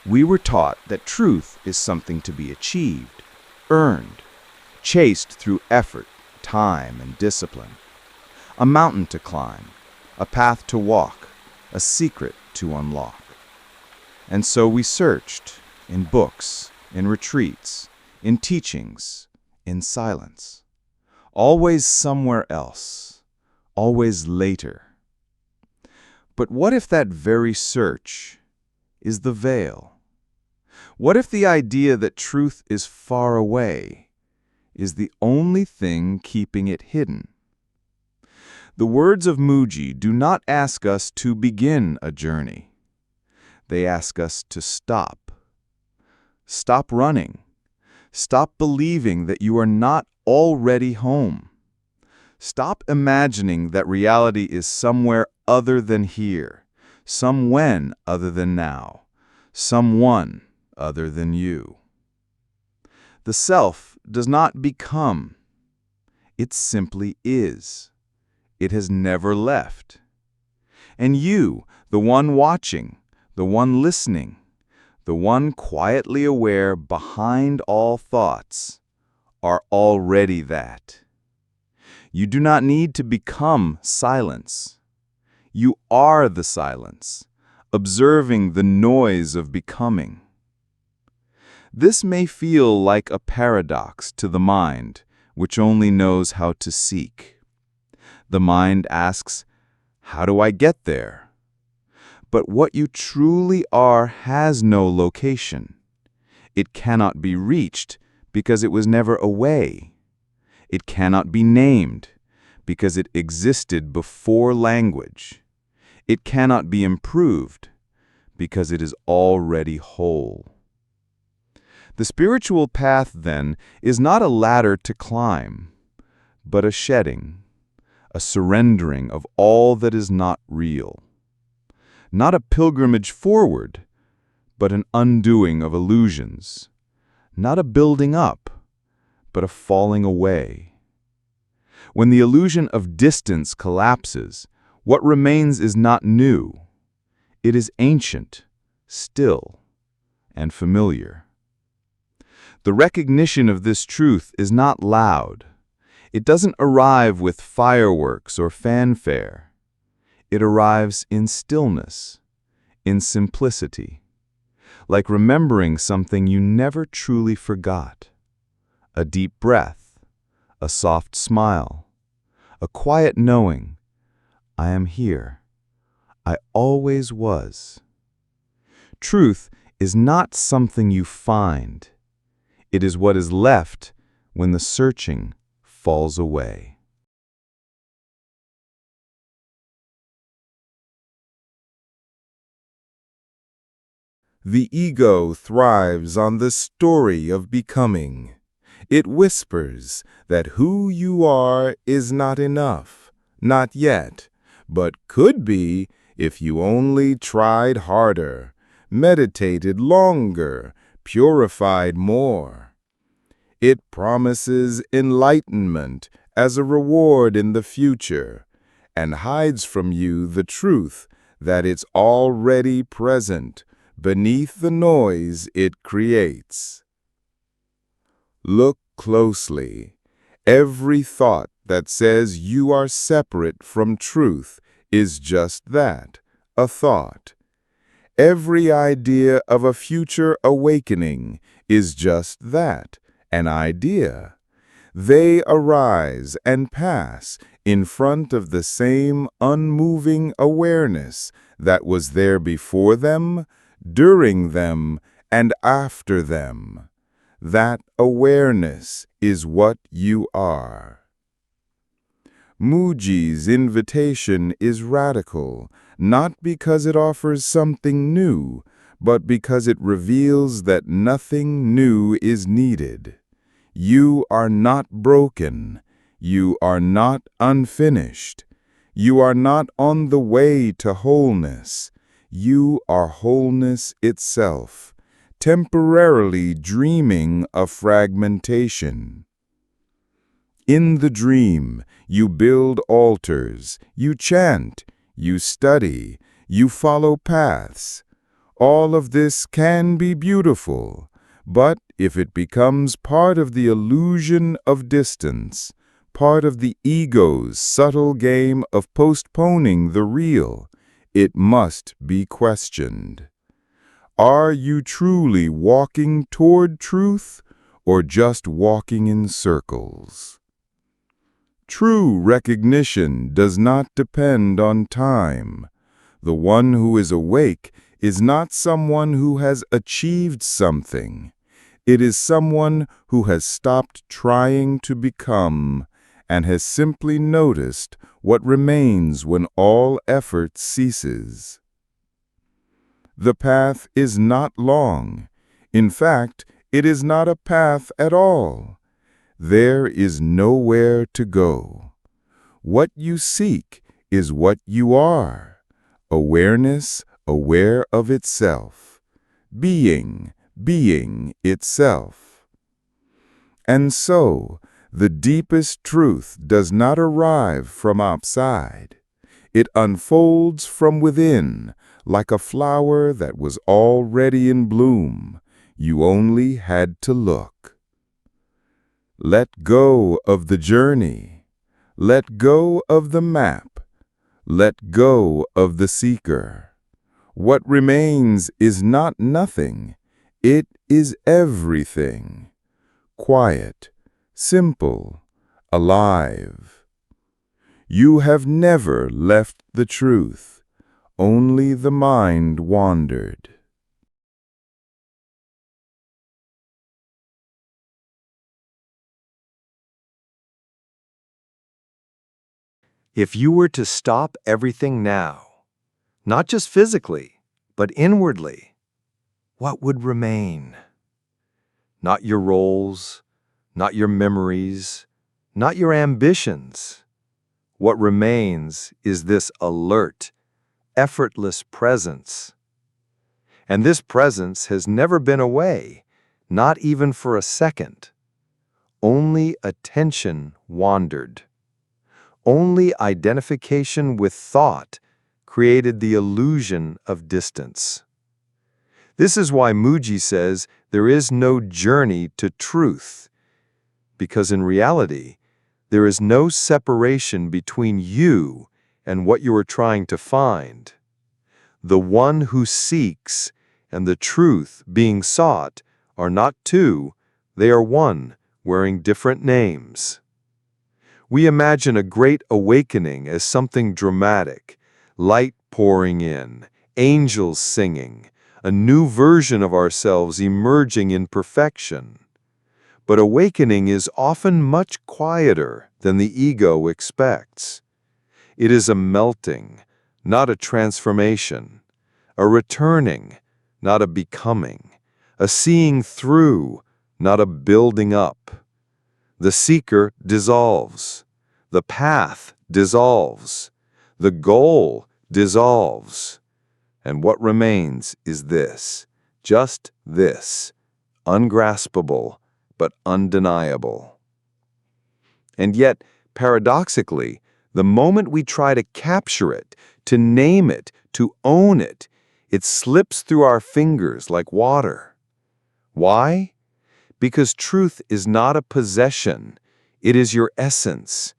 We were taught that truth is something to be achieved, earned, chased through effort, time, and discipline. A mountain to climb, a path to walk, a secret to unlock. And so we searched in books, in retreats, in teachings, in silence. Always somewhere else, always later. But what if that very search is the veil? What if the idea that truth is far away is the only thing keeping it hidden? The words of Mooji do not ask us to begin a journey. They ask us to stop. Stop running. Stop believing that you are not already home. Stop imagining that reality is somewhere other than here, some when other than now, someone other than you. The self does not become. It simply is. It has never left. And you, the one watching, the one listening, the one quietly aware behind all thoughts, are already that. You do not need to become silence. You are the silence, observing the noise of becoming. This may feel like a paradox to the mind, which only knows how to seek. The mind asks, how do I get there? But what you truly are has no location. It cannot be reached because it was never away. It cannot be named because it existed before language. It cannot be improved because it is already whole. The spiritual path, then, is not a ladder to climb, but a shedding, a surrendering of all that is not real. Not a pilgrimage forward, but an undoing of illusions. Not a building up, but a falling away. When the illusion of distance collapses, what remains is not new. It is ancient, still, and familiar. The recognition of this truth is not loud. It doesn't arrive with fireworks or fanfare. It arrives in stillness, in simplicity, like remembering something you never truly forgot. A deep breath, a soft smile, a quiet knowing, I am here. I always was. Truth is not something you find. It is what is left when the searching falls away. The ego thrives on the story of becoming. It whispers that who you are is not enough, not yet, but could be if you only tried harder, meditated longer, purified more. It promises enlightenment as a reward in the future, and hides from you the truth that it's already present beneath the noise it creates. Look closely. Every thought that says you are separate from truth is just that, a thought. Every idea of a future awakening is just that, an idea. They arise and pass in front of the same unmoving awareness that was there before them, during them, and after them. That awareness is what you are. Mooji's invitation is radical, not because it offers something new, but because it reveals that nothing new is needed. You are not broken. You are not unfinished. You are not on the way to wholeness. You are wholeness itself, temporarily dreaming of fragmentation. In the dream, you build altars, you chant, you study, you follow paths. All of this can be beautiful, but if it becomes part of the illusion of distance, part of the ego's subtle game of postponing the real, it must be questioned. Are you truly walking toward truth, or just walking in circles? True recognition does not depend on time. The one who is awake is not someone who has achieved something. It is someone who has stopped trying to become and has simply noticed what remains when all effort ceases. The path is not long. In fact, it is not a path at all. There is nowhere to go. What you seek is what you are. Awareness, aware of itself. Being itself. And so, the deepest truth does not arrive from outside. It unfolds from within, like a flower that was already in bloom. You only had to look. Let go of the journey. Let go of the map. Let go of the seeker. What remains is not nothing. It is everything. Quiet, simple, alive. You have never left the truth. Only the mind wandered. If you were to stop everything now, not just physically, but inwardly, what would remain? Not your roles, not your memories, not your ambitions. What remains is this alert, effortless presence. And this presence has never been away, not even for a second. Only attention wandered. Only identification with thought created the illusion of distance. This is why Mooji says there is no journey to truth, because in reality, there is no separation between you and what you are trying to find. The one who seeks and the truth being sought are not two, they are one, wearing different names. We imagine a great awakening as something dramatic, light pouring in, angels singing, a new version of ourselves emerging in perfection. But awakening is often much quieter than the ego expects. It is a melting, not a transformation, a returning, not a becoming, a seeing through, not a building up. The seeker dissolves. The path dissolves. The goal dissolves. And what remains is this, just this, ungraspable but undeniable. And yet, paradoxically, the moment we try to capture it, to name it, to own it, it slips through our fingers like water. Why? Because truth is not a possession, it is your essence.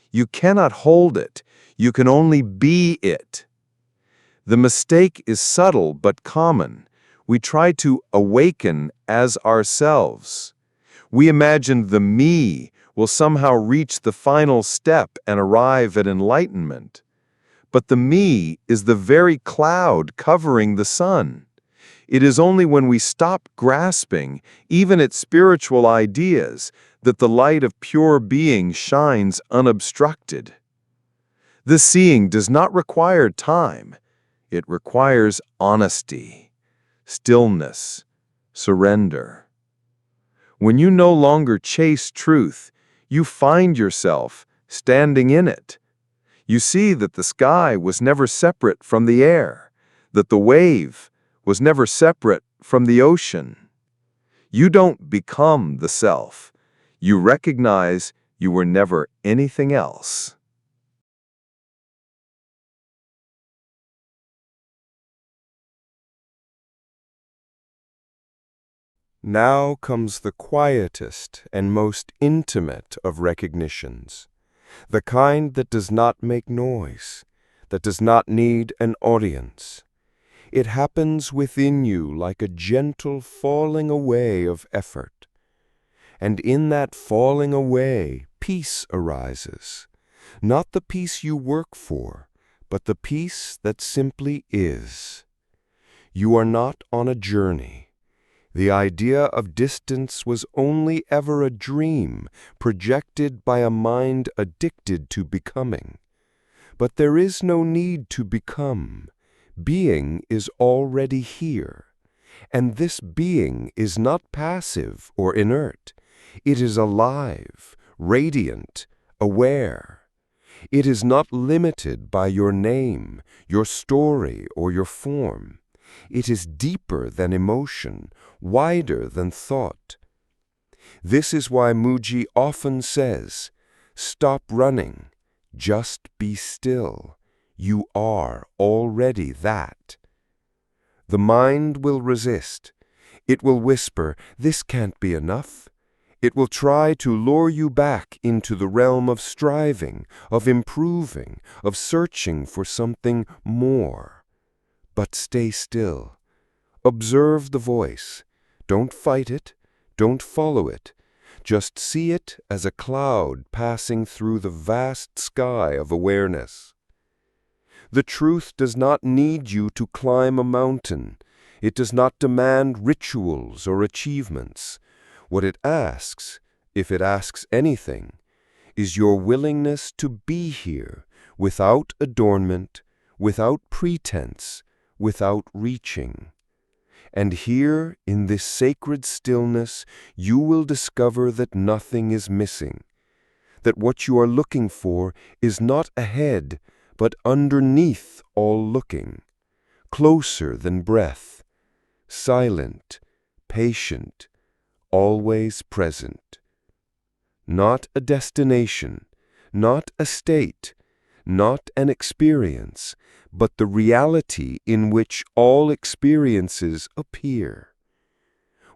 You cannot hold it, you can only be it. The mistake is subtle but common. We try to awaken as ourselves. We imagine the me will somehow reach the final step and arrive at enlightenment. But the me is the very cloud covering the sun. It is only when we stop grasping, even at spiritual ideas, that the light of pure being shines unobstructed. The seeing does not require time. It requires honesty, stillness, surrender. When you no longer chase truth, you find yourself standing in it. You see that the sky was never separate from the air, that the wave was never separate from the ocean. You don't become the self. You recognize you were never anything else. Now comes the quietest and most intimate of recognitions, the kind that does not make noise, that does not need an audience. It happens within you like a gentle falling away of effort. And in that falling away, peace arises, not the peace you work for, but the peace that simply is. You are not on a journey. The idea of distance was only ever a dream projected by a mind addicted to becoming. But there is no need to become. Being is already here. And this being is not passive or inert. It is alive, radiant, aware. It is not limited by your name, your story, or your form. It is deeper than emotion, wider than thought. This is why Mooji often says, "Stop running, just be still. You are already that." The mind will resist. It will whisper, "This can't be enough." It will try to lure you back into the realm of striving, of improving, of searching for something more. But stay still. Observe the voice. Don't fight it. Don't follow it. Just see it as a cloud passing through the vast sky of awareness. The truth does not need you to climb a mountain. It does not demand rituals or achievements. What it asks, if it asks anything, is your willingness to be here without adornment, without pretense, without reaching. And here, in this sacred stillness, you will discover that nothing is missing, that what you are looking for is not ahead, but underneath all looking, closer than breath, silent, patient, always present. Not a destination, not a state, not an experience, but the reality in which all experiences appear.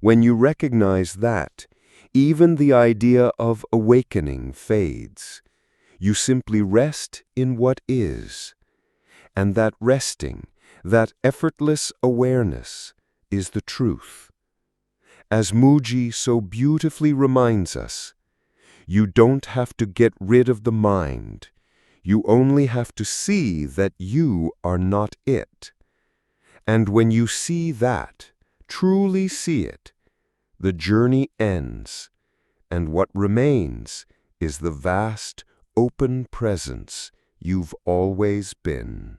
When you recognize that, even the idea of awakening fades. You simply rest in what is. And that resting, that effortless awareness, is the truth. As Mooji so beautifully reminds us, you don't have to get rid of the mind. You only have to see that you are not it. And when you see that, truly see it, the journey ends, and what remains is the vast, open presence you've always been.